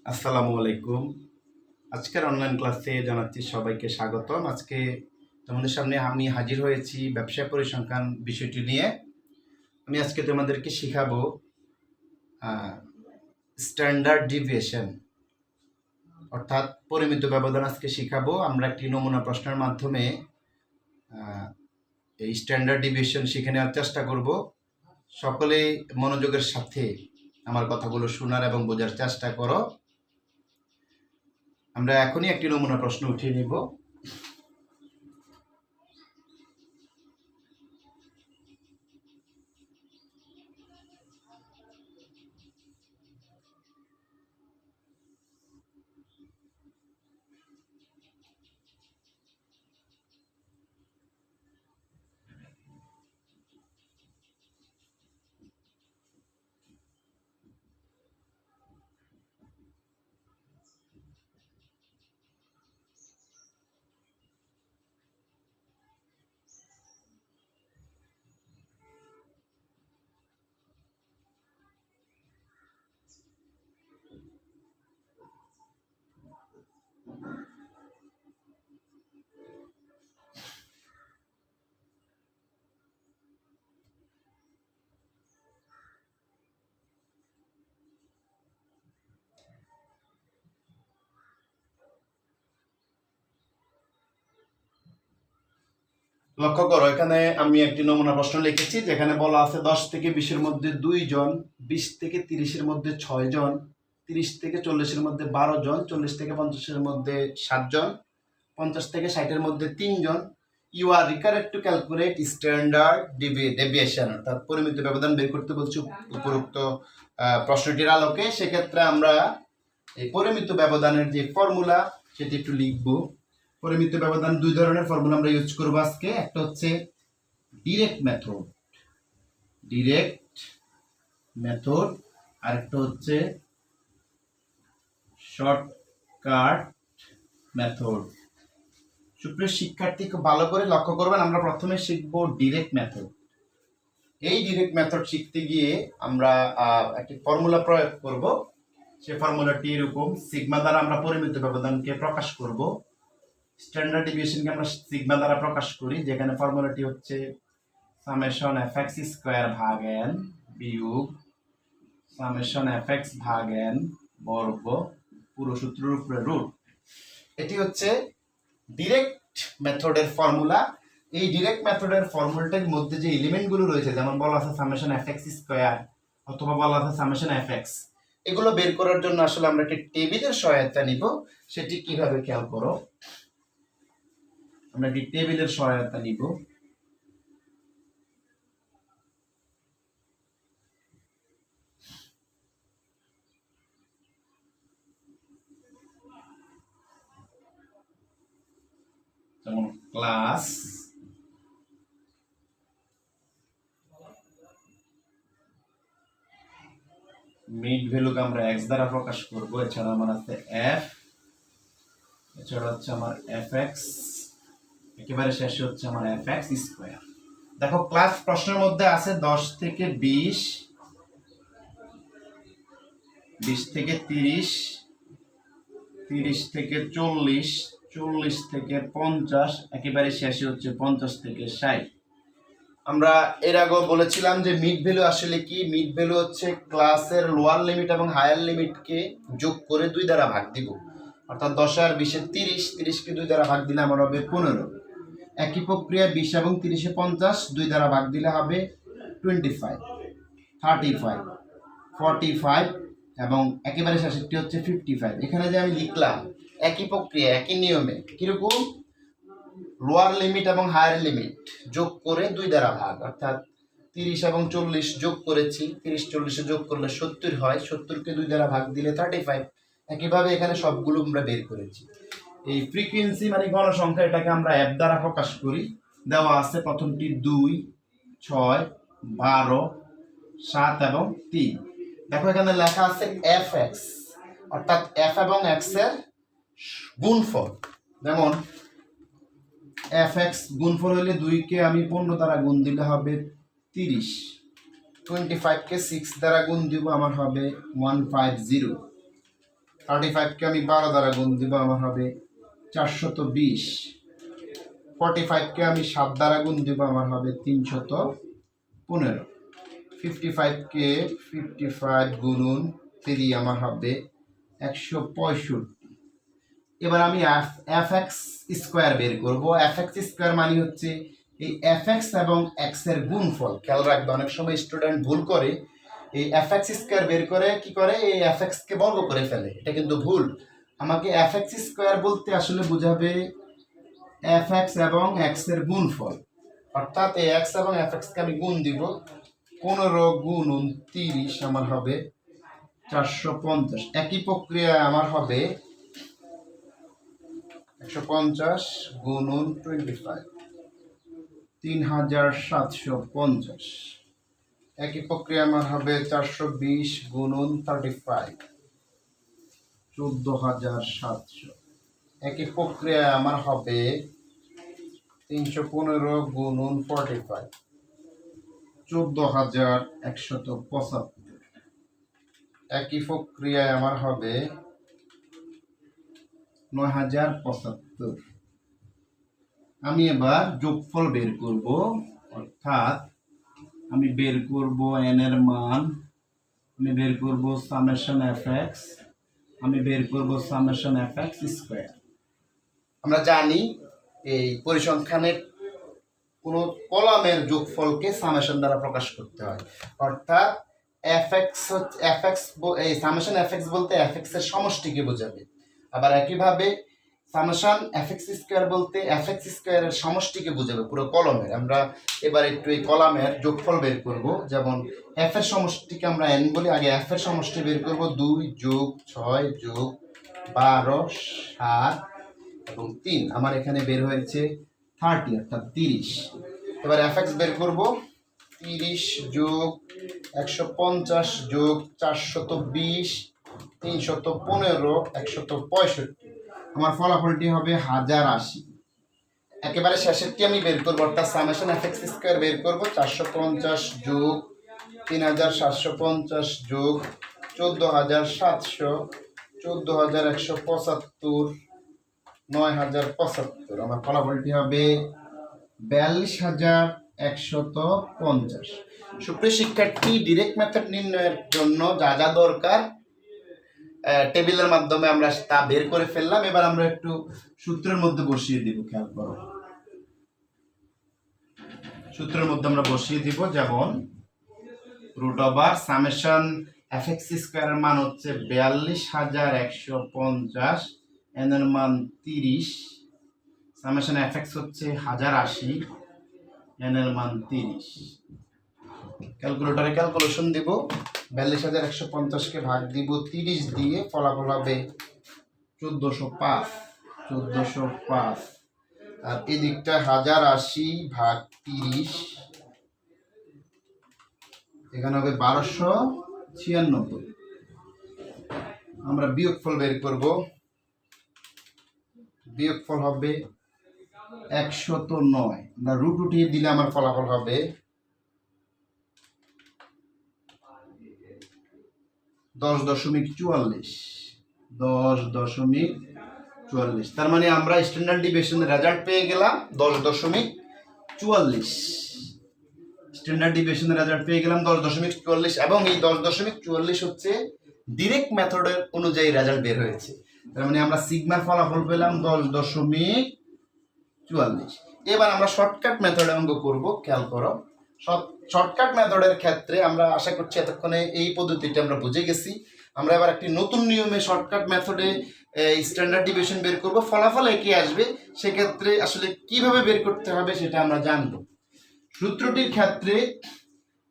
আসসালামু আলাইকুম। আজকের অনলাইন ক্লাসে জানাচ্ছি সবাইকে স্বাগতম। আজকে তোমাদের সামনে আমি হাজির হয়েছি ব্যবসায় পরিসংখ্যান বিষয়টি নিয়ে। আমি আজকে তোমাদেরকে শিখাবো স্ট্যান্ডার্ড ডিভিয়েশন অর্থাৎ পরিমিত ব্যবধান আজকে শিখাবো। আমরা একটি নমুনা প্রশ্নের মাধ্যমে এই স্ট্যান্ডার্ড ডিভিয়েশন শিখে নেওয়ার চেষ্টা করব। সকলেই মনোযোগের সাথে আমার কথাগুলো শোনার এবং বোঝার চেষ্টা করো। আমরা এখনই একটি নমুনা প্রশ্ন উঠিয়ে নিব। লক্ষ্য করো, এখানে আমি একটি নমুনা প্রশ্ন লিখেছি যেখানে বলা আছে 10 থেকে 20-এর মধ্যে 2 জন, 20 থেকে 30-এর মধ্যে 6 জন, 30 থেকে 40-এর মধ্যে 12 জন, 40 থেকে 50-এর মধ্যে 7 জন, 50 থেকে 60-এর মধ্যে 3 জন। You are required to calculate standard deviation অর্থাৎ পরিমিত ব্যবধান বের করতে বলছি উপরোক্ত প্রশ্নটির আলোকে। সেক্ষেত্রে আমরা এই পরিমিত ব্যবধানের যে ফর্মুলা সেটি একটু লিখবো। পরিমিত ব্যবধান দুই ধরনের ফর্মুলা আমরা ইউজ করব আজকে। একটা হচ্ছে ডিরেক্ট মেথড আর একটা হচ্ছে শর্টকাট মেথড। সুপ্রিয় শিক্ষার্থী, খুব ভালো করে লক্ষ্য করবেন, আমরা প্রথমে শিখব ডিরেক্ট মেথড। এই ডিরেক্ট মেথড শিখতে গিয়ে আমরা একটি ফর্মুলা প্রয়োগ করব। সেই ফর্মুলাটি এরকম: সিগমা দ্বারা আমরা পরিমিত ব্যবধানকে প্রকাশ করব। স্ট্যান্ডার্ড ডেভিয়েশনকে আমরা সিগমা দ্বারা প্রকাশ করি, যেখানে ফর্মুলাটি হচ্ছে সামেশন এফএক্স স্কয়ার ভাগ এন বিয়োগ সামেশন এফএক্স ভাগ এন বর্গ পুরো সূত্রের উপরে রুট। এটি হচ্ছে ডিরেক্ট মেথডের ফর্মুলা। এই ডিরেক্ট মেথডের ফর্মুলাটার মধ্যে যে এলিমেন্টগুলো রয়েছে, যেমন বলা আছে সামেশন এফএক্স স্কয়ার অথবা বলা আছে সামেশন এফএক্স, এগুলো বের করার জন্য আসলে আমরা একটি টেবিলের সহায়তা নিব। সেটি কিভাবে খেয়াল করো। আমরা একটি টেবিলের সহায়তা নিব। যেমন ক্লাস মিড ভ্যালুকে আমরা x দ্বারা প্রকাশ করব। এছাড়া আমার আছে f, এছাড়া হচ্ছে আমার fx, একেবারে শেষে হচ্ছে আমার fx স্কয়ার। দেখো, ক্লাস প্রশ্নের মধ্যে আছে 10 থেকে 20, 20 থেকে 30, 30 থেকে 40, 40 থেকে 50, একেবারে শেষে হচ্ছে 50 থেকে 60। আমরা এর আগেও বলেছিলাম যে মিড ভ্যালু আসলে কি। মিড ভ্যালু হচ্ছে ক্লাসের লোয়ার লিমিট এবং হায়ার লিমিটকে যোগ করে 2 দ্বারা ভাগ দিব। অর্থাৎ 10 আর 20-এ 30, 30-কে 2 দ্বারা ভাগ দিলে আমার হবে 15। একই প্রক্রিয়া 20 এবং 30-এ 50, 2 দ্বারা ভাগ দিলে হবে 25, 35, 45 এবং একেবারে শেষেরটি হচ্ছে 55। এখানে যে আমি লিখলাম একই প্রক্রিয়া একই নিয়মে, কিরকম? লোয়ার লিমিট এবং হায়ার লিমিট যোগ করে 2 দ্বারা ভাগ, অর্থাৎ 30 এবং 40 যোগ করেছি, 30-40-এ যোগ করলে 70 হয়, 70-কে 2 দ্বারা ভাগ দিলে 35। একইভাবে এখানে সবগুলো আমরা বের করেছি। এই ফ্রিকোয়েন্সি মানে গণসংখ্যা, এটাকে আমরা অ্যাপ দ্বারা প্রকাশ করি। দেওয়া আছে প্রথমটি 2, 6, 12, 7 এবং 3। দেখো এখানে লেখা আছে fx, অর্থাৎ f এবং x এর গুণফল। যেমন fx গুণফল হলে 2-কে আমি 15 দ্বারা গুণ দিলে হবে 30, 25-কে 6 দ্বারা গুণ দিব, আমার হবে 150। 35 কে আমি 12 দ্বারা গুণ দিব, আমার হবে 420। 45 কে আমি 7 দ্বারা গুণ দিব, আমার হবে 315। 55 কে 55 গুণন 3 আমার হবে 165। এবার আমি এফ এক্স স্কোয়ার বের করব। এফ এক্স স্কোয়ার মানে হচ্ছে এই এফ এক্স এবং এক্স এর গুণফল। খেয়াল রাখবে, অনেক সময় স্টুডেন্ট ভুল করে এই এফ এক্স স্কোয়ার বের করে কি করে, এই এফ এক্স কে বর্গ করে ফেলে। এটা কিন্তু ভুল। আমাকে এফ এক্স স্কোয়ার বলতে আসলে বোঝাবে এফ এক্স এবং এক্স এর গুণফল, অর্থাৎ এই এক্স এবং এফ এক্স কে আমি গুণ দিব। 15 গুণ 29 আমার হবে 450। একই প্রক্রিয়া আমার হবে 150 গুণ 25 3750। একই প্রক্রিয়া আমার হবে 420 গুণ 35 14700। একই প্রক্রিয়া আমার হবে 315 গুণ 45 14175। একই প্রক্রিয়ায় আমার হবে 9075। আমি এবার যোগফল বের করব, অর্থাৎ আমি বের করব এন এর মান, আমি বের করব সামেশন এফ এক্স, আমি বের করব সামেশন এফ এক্স স্কোয়ার। আমরা জানি এই পরিসংখ্যানের কোনো কলামের যোগফলকে সামেশন দ্বারা প্রকাশ করতে হয়, অর্থাৎ এফ এক্স এই সামেশন এফ এক্স বলতে এফ এক্স এর সমষ্টিকে বোঝাবে। আবার একইভাবে সামেশন এফ এক্স স্কোয়ার বলতে এফ এক্স স্কোয়ারের সমষ্টিকে বোঝাবে পুরো কলমের। আমরা এবার একটু এই কলামের যোগফল বের করব। যেমন এফ এর সমষ্টিকে আমরা এন বলি, আগে এফ এর সমষ্টি বের করব 2 যোগ 6 যোগ 12 7 এবং 3। আমার এখানে বের হয়েছে 30 অর্থাৎ 30। এবার এফ এক্স বের করব 30 যোগ 150 যোগ 420 315 165। আমার ফলাফলটি হবে 1080। একেবারে শেষেরটি আমি বের করবো, অর্থাৎ সামেশন এফ এক্স স্কোয়ার বের করব 450 যোগ 3750 যোগ 14700 14175 9075। আমার ফলাফলটি হবে 42150। সুপ্রিয় শিক্ষার্থী, ডিরেক্ট মেথড নির্ণয়ের জন্য যা যা দরকার টেবিলের মাধ্যমে আমরা তা বের করে ফেললাম। এবার আমরা একটু সূত্রের মধ্যে বসিয়ে দিব। খেয়াল করো, সূত্রের মধ্যে আমরা বসিয়ে দিব। যেমন root over summation F X স্কোয়ারের মান হচ্ছে 42150, এন এর মান 30, সামেশন এফ এক্স হচ্ছে 1080, এন এর মান 30। ক্যালকুলেটরে ক্যালকুলেশন দিব। 42150 কে ভাগ দিব 30 দিয়ে, ফলাফল হবে 1405। আর এই দিকটা 1080 ভাগ 30, এখানে হবে 1296। আমরা বিয়োগফল বের করব। বিয়োগফল হবে 109। আমরা রুট উঠিয়ে দিলে আমার ফলাফল হবে 10.44। 10.44। তার মানে আমরা স্ট্যান্ডার্ড ডিভিশনের রেজাল্ট পেয়ে গেলাম 10.44। স্ট্যান্ডার্ড ডিভিশনের রেজাল্ট পেয়ে গেলাম 10.44, এবং এই 10.44 হচ্ছে ডিরেক্ট মেথডের অনুযায়ী রেজাল্ট বের হয়েছে। তার মানে আমরা সিগমার ফলাফল পেলাম 10.44। এবার আমরা শর্টকাট মেথডে অঙ্ক করব। খেয়াল করো, শর্টকাট মেথডের ক্ষেত্রে আমরা আশা করছি এতক্ষণে এই পদ্ধতিটা আমরা বুঝে গেছি। আমরা এবার একটি নতুন নিয়মে শর্টকাট মেথডে স্ট্যান্ডার্ড ডিভিশন বের করব। ফলাফল একই আসবে, সেক্ষেত্রে আসলে কিভাবে বের করতে হবে সেটা আমরা জানব। সূত্রটির ক্ষেত্রে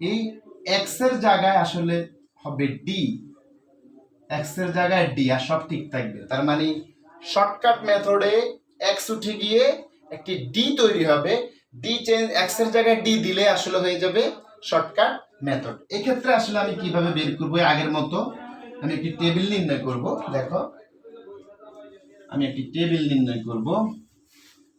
এই এক্স এর জায়গায় আসলে হবে ডি, এক্স এর জায়গায় ডি, আর সব ঠিক থাকবে। তার মানে শর্টকাট মেথডে এক্স উঠে গিয়ে একটি ডি তৈরি হবে। ডি চেঞ্জ, এক্স এর জায়গায় ডি দিলে আসলে হয়ে যাবে শর্টকাট মেথড। এই ক্ষেত্রে আসলে আমি কিভাবে বের করব, আগের মতো আমি একটি টেবিল নির্ণয় করব। দেখো, আমি একটি টেবিল নির্ণয় করব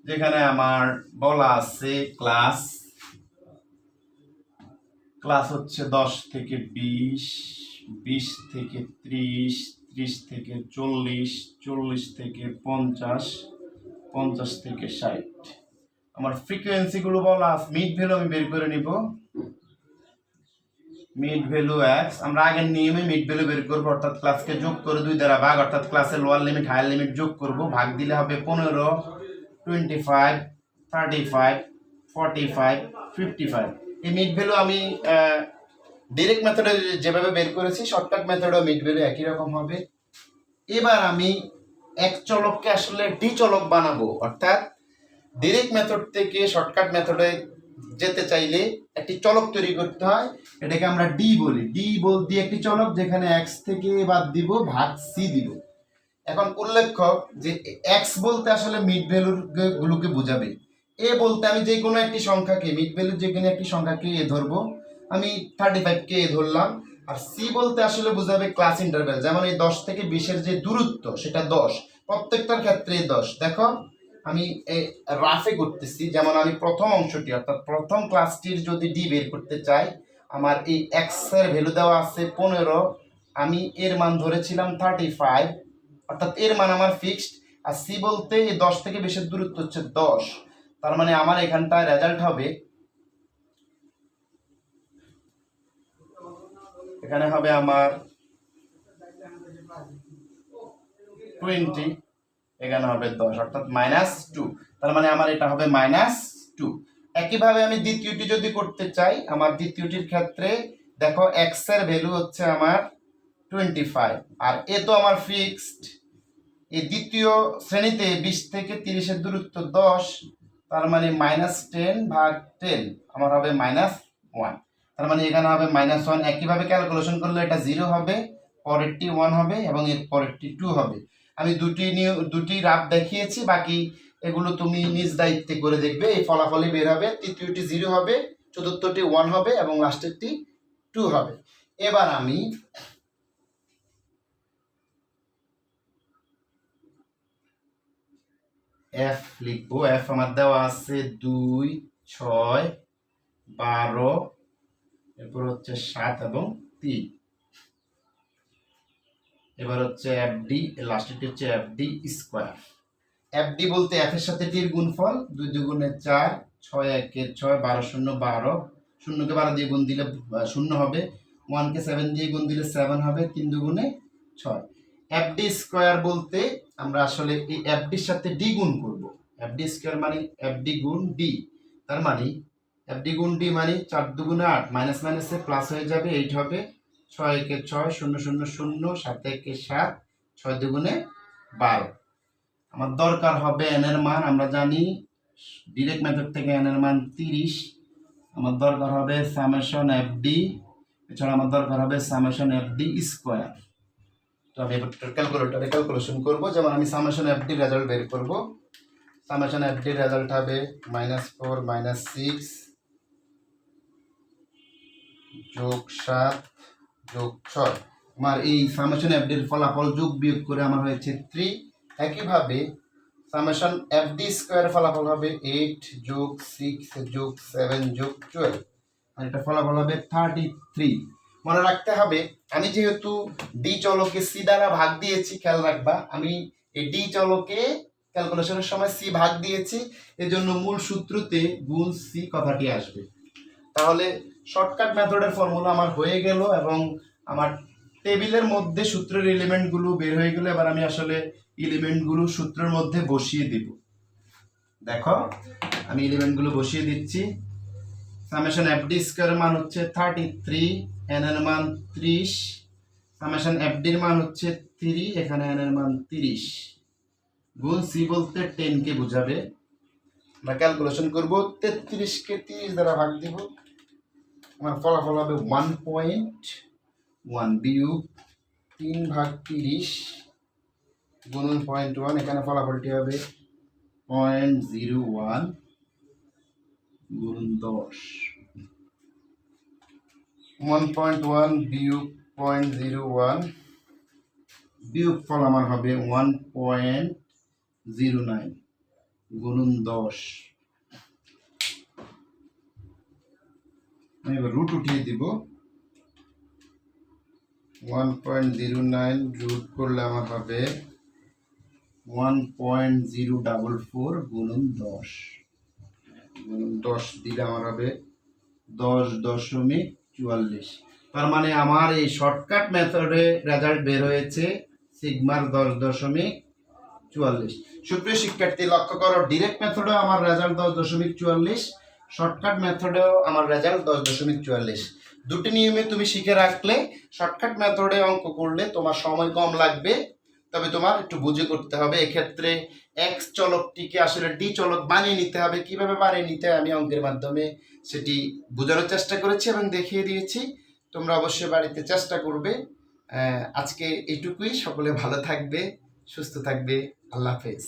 যেখানে আমার বলা আছে ক্লাস হচ্ছে 10 থেকে 20, 20 থেকে 30, 30 থেকে 40, 40 থেকে 50, 50 থেকে 60। আমার ফ্রিকোয়েন্সি গুলো বলা মিড ভ্যালু আমি বের করে নিব। মিড ভ্যালু x আমরা আগের নিয়মে মিড ভ্যালু বের করব, অর্থাৎ ক্লাসকে যোগ করে 2 দ্বারা ভাগ, অর্থাৎ ক্লাসের লোয়ার লিমিট হায়ার লিমিট যোগ করব, ভাগ দিলে হবে 15, 25, 35, 45, 55। এই মিড ভ্যালু আমি ডাইরেক্ট মেথডে যেভাবে বের করেছি শর্টকাট মেথডেও মিড ভ্যালু একই রকম হবে। এবার আমি এক চলককে আসলে ডি চলক বানাবো, অর্থাৎ ডাইরেক্ট মেথড থেকে শর্টকাট মেথডে যেতে চাইলে একটি চলক তৈরি করতে হয়, এটাকে আমরা ডি বলি। ডি বলতে একটি চলক যেখানে এক্স থেকে বাদ দিব, ভাগ সি দিব। এখন উল্লেখ্য যে এক্স বলতে আসলে মিড ভ্যালুর গুলোকে বোঝাবে, এ বলতে আমি যে কোনো একটি সংখ্যাকে মিড ভ্যালুর যে কোনো একটি সংখ্যাকে এ ধরবো, আমি 35 কে এ ধরলাম। আর সি বলতে আসলে বোঝাবে ক্লাস ইন্টারভ্যাল, যেমন এই 10 থেকে 20 যে দূরত্ব সেটা 10, প্রত্যেকটার ক্ষেত্রে 10। দেখো আমি রাফে করতেছি, যেমন আমি প্রথম অংশটি অর্থাৎ প্রথম ক্লাসটির যদি ডি বের করতে চাই, আমার এই এক্স এর ভ্যালু দেওয়া আছে 15, আমি এর মান ধরেছিলাম 35, অর্থাৎ এর মান আমার ফিক্সড। আর সি বলতে এই 10 থেকে 20 দূরত্ব হচ্ছে 10, তার মানে আমার এখানটায় রেজাল্ট হবে, এখানে হবে আমার 20, এখানে হবে 10, অর্থাৎ -2, তার মানে আমার এটা হবে -2। একইভাবে আমি দ্বিতীয়টি যদি করতে চাই, আমার দ্বিতীয়টির ক্ষেত্রে দেখো এক্স এর ভ্যালু হচ্ছে আমার 25, আর এ তো আমার ফিক্সড। এই দ্বিতীয় শ্রেণীতে 20 থেকে 30 এর দূরত্ব 10, তার মানে -10 ভাগ 10 আমার হবে -1, তার মানে এখানে হবে -1। একইভাবে ক্যালকুলেশন করলে এটা 0 হবে, পরেরটি 1 হবে এবং এর পরেরটি 2 হবে। আমি দুটি রাফ দেখিয়েছি, বাকি এগুলো তুমি নিজ দায়িত্বে করে দেখবে, এই ফলাফলই বের হবে। তৃতীয়টি 0 হবে, চতুর্থটি 1 হবে এবং লাস্টেরটি 2 হবে। এবার আমি এফ লিখবো। এফ আমার দেওয়া আছে 2, 6, 12, এরপর হচ্ছে 7 এবং 3। এবার হচ্ছে এফ ডি, লাস্টেরটি হচ্ছে F D square. F D বলতে এফ এর সাথে টির গুণফল, 2 2 4, 6 1 6, 12 0 12, 0 কে 12 দিয়ে গুণ দিলে 0 হবে, 1 কে 7 দিয়ে গুণ দিলে 7 হবে, 3 2 6। এফ ডি স্কোয়ার বলতে আমরা আসলে এই এফ ডির সাথে ডি গুণ করব। এফ ডি স্কোয়ার মানে এফ ডি গুণ ডি, তার মানে এফ ডি গুণ ডি মানে 4 2 8, মাইনাস মাইনাসে প্লাস হয়ে যাবে, 8 হবে, 6 1 6, 0 0 0, 7 1 7, 6 2 12। আমার দরকার হবে এন এর মান, আমরা জানি ডাইরেক্ট মেথড থেকে এন এর মান 30। আমার দরকার হবে সামেশন এফ ডি, এছাড়া আমার দরকার হবে সামেশন এফ ডি স্কোয়ার। তো আমি এবার ক্যালকুলেটরে ক্যালকুলেশন করব, যেমন আমি সামেশন এফ ডি রেজাল্ট বের করব। সামেশন এফ ডি রেজাল্ট হবে -4 -6 যোগ 7 যোগ 6। আমার এই সামেশন এফ ডির ফলাফল যোগ বিয়োগ করে আমার হয়েছে 3। একইভাবে সামেশন এফ ডি স্কোয়ার ফলাফল হবে 8 যোগ 6 যোগ 7 যোগ 12, আর এটা ফলাফল হবে 33। মনে রাখতে হবে আমি যেহেতু ডি চলকে সি দ্বারা ভাগ দিয়েছি, খেয়াল রাখবা আমি এই ডি চলকে ক্যালকুলেশনের সময় সি ভাগ দিয়েছি, এজন্য মূল সূত্রতে গুণ সি কথাটি আসবে। তাহলে শর্টকাট মেথডের ফর্মুলা আমার হয়ে গেল এবং আমার টেবিলের মধ্যে সূত্রের এলিমেন্টগুলো বের হয়ে গেল। এবার আমি আসলে এলিমেন্টগুলো সূত্রের মধ্যে বসিয়ে দিব। দেখো আমি এলিমেন্টগুলো বসিয়ে দিচ্ছি। সামেশন এফ ডি স্কয়ার মান হচ্ছে 33, এন এর মান 30, সামেশন এফ ডির মান হচ্ছে 3, এখানে এন এর মান 30, গুণ সি বলতে 10 কে বোঝাবে। আমরা ক্যালকুলেশন করব, 33 কে 30 দ্বারা ভাগ দিব, আমার ফলাফল হবে 1.1 বিয়োগ 3 ভাগ 30 গুণন 0.1, এখানে ফলাফলটি হবে 0.01 গুণ 10। 1.1 বিয়োগ 0.01, বিয়োগ ফল আমার হবে 1.09 গুণন 10। আমি এবার রুট উঠিয়ে দিব, 1.09 রুট করলে আমার হবে 1.044 গুণন 10 গুণন 10 দিলে আমার হবে 10.44। তার মানে আমার এই শর্টকাট মেথডে রেজাল্ট বের হয়েছে সিগমার 10.44। সুপ্রিয় শিক্ষার্থী লক্ষ্য করো, ডিরেক্ট মেথডেও আমার রেজাল্ট 10.44, শর্টকাট মেথডেও আমার রেজাল্ট 10.44। দুটি নিয়মে তুমি শিখে রাখলে শর্টকাট মেথডে অঙ্ক করলে তোমার সময় কম লাগবে, তবে তোমার একটু বুঝে করতে হবে। এক্ষেত্রে এক্স চলকটিকে আসলে ডি চলক বানিয়ে নিতে হবে। কিভাবে বানিয়ে নিতে হয় আমি অঙ্কের মাধ্যমে সেটি বোঝানোর চেষ্টা করেছি এবং দেখিয়ে দিয়েছি। তোমরা অবশ্যই বাড়িতে চেষ্টা করবে। আজকে এইটুকুই। সকলে ভালো থাকবে, সুস্থ থাকবে। আল্লাহ হাফেজ।